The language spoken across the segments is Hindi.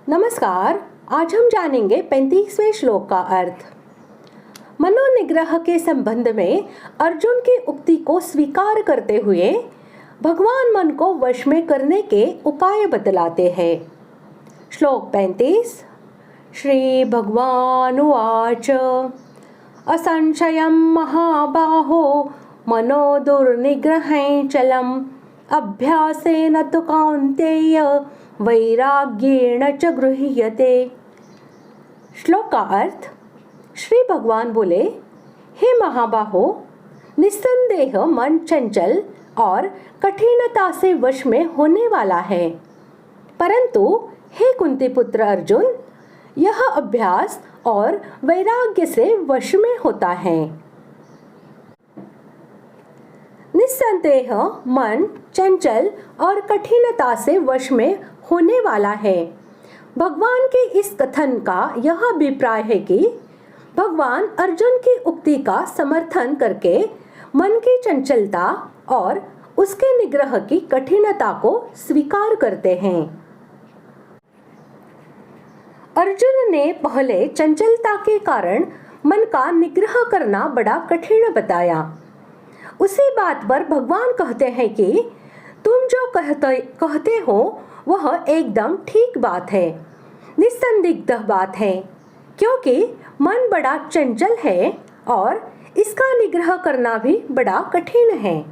नमस्कार। आज हम जानेंगे 35वें श्लोक का अर्थ। मनोनिग्रह के संबंध में अर्जुन की उक्ति को स्वीकार करते हुए भगवान मन को वश में करने के उपाय बतलाते हैं। श्लोक 35। श्री भगवान उवाच असंशयं महाबाहो मनो दुर्निग्रहेण चलम् अभ्यासेन तु कौन्तेय वैराग्येण च गृह्यते। श्लोक का अर्थ। श्री भगवान बोले, हे महाबाहो, निस्संदेह मन चंचल और कठिनता से वश में होने वाला है, परंतु हे कुंती पुत्र अर्जुन, यह अभ्यास और वैराग्य से वश में होता है। निस्संदेह मन चंचल और कठिनता से वश में होने वाला है। भगवान के इस कथन का यह अभिप्राय है कि भगवान अर्जुन की उक्ति का समर्थन करके मन की चंचलता और उसके निग्रह की कठिनता को स्वीकार करते हैं। अर्जुन ने पहले चंचलता के कारण मन का निग्रह करना बड़ा कठिन बताया। उसी बात पर भगवान कहते हैं कि तुम जो कहते हो वह एकदम ठीक बात है, निस्संदिग्ध बात है, क्योंकि मन बड़ा चंचल है और इसका निग्रह करना भी बड़ा कठिन है।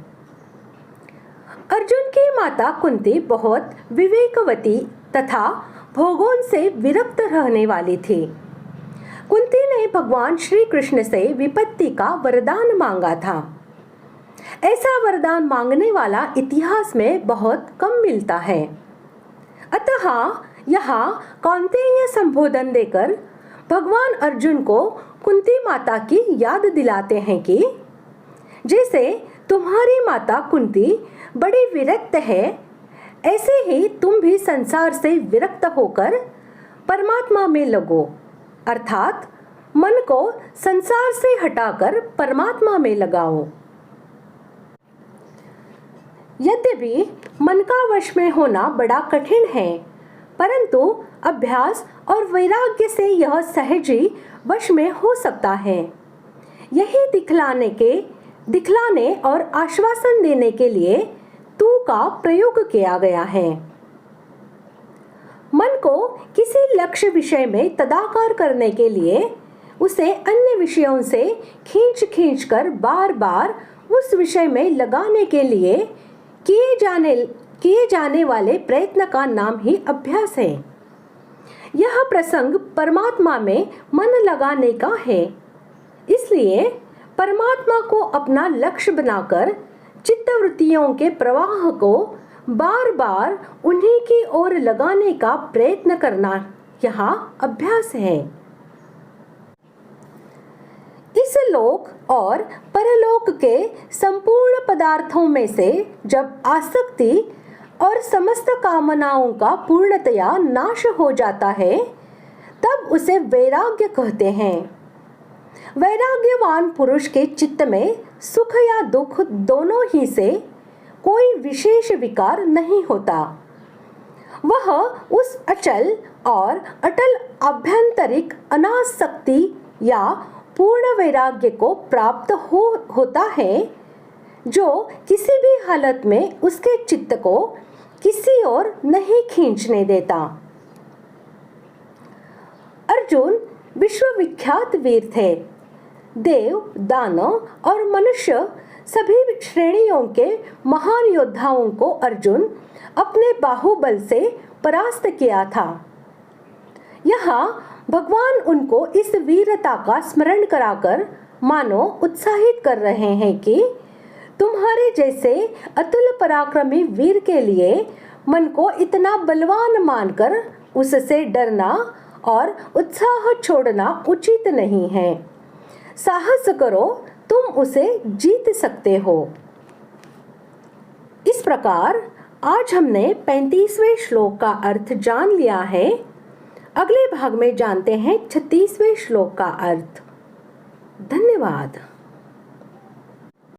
अर्जुन की माता कुंती बहुत विवेकवती तथा भोगों से विरक्त रहने वाली थी। कुंती ने भगवान श्री कृष्ण से विपत्ति का वरदान मांगा था। ऐसा वरदान मांगने वाला इतिहास में बहुत कम मिलता है। अतः यहाँ कौन्तेय संबोधन देकर भगवान अर्जुन को कुंती माता की याद दिलाते हैं कि जैसे तुम्हारी माता कुंती बड़ी विरक्त है, ऐसे ही तुम भी संसार से विरक्त होकर परमात्मा में लगो, अर्थात मन को संसार से हटाकर परमात्मा में लगाओ। यद्यपि मन का वश में होना बड़ा कठिन है, परंतु अभ्यास और वैराग्य से यह सहज ही वश में हो सकता है। यही दिखलाने और आश्वासन देने के लिए तू का प्रयोग किया गया है। मन को किसी लक्ष्य विषय में तदाकार करने के लिए उसे अन्य विषयों से खींच कर बार बार उस विषय में लगाने के लिए किए जाने वाले प्रयत्न का नाम ही अभ्यास है। यह प्रसंग परमात्मा में मन लगाने का है, इसलिए परमात्मा को अपना लक्ष्य बनाकर चित्तवृत्तियों के प्रवाह को बार बार उन्हीं की ओर लगाने का प्रयत्न करना यहाँ अभ्यास है। इस लोक और परलोक के संपूर्ण पदार्थों में से जब आसक्ति और समस्त कामनाओं का पूर्णतया नाश हो जाता है, तब उसे वैराग्य कहते हैं। वैराग्यवान पुरुष के चित्त में सुख या दुख दोनों ही से कोई विशेष विकार नहीं होता। वह उस अचल और अटल आभ्यंतरिक अनासक्ति या पूर्ण वैराग्य को प्राप्त होता है, जो किसी भी हालत में उसके चित्त को किसी और नहीं खींचने देता। अर्जुन विश्वविख्यात वीर थे। देव, दानव और मनुष्य सभी श्रेणियों के महान योद्धाओं को अर्जुन अपने बाहुबल से परास्त किया था। यहाँ भगवान उनको इस वीरता का स्मरण कराकर मानो उत्साहित कर रहे हैं कि तुम्हारे जैसे अतुल पराक्रमी वीर के लिए मन को इतना बलवान मानकर उससे डरना और उत्साह छोड़ना उचित नहीं है। साहस करो, तुम उसे जीत सकते हो। इस प्रकार आज हमने 35वें श्लोक का अर्थ जान लिया है। अगले भाग में जानते हैं 36वें श्लोक का अर्थ। धन्यवाद।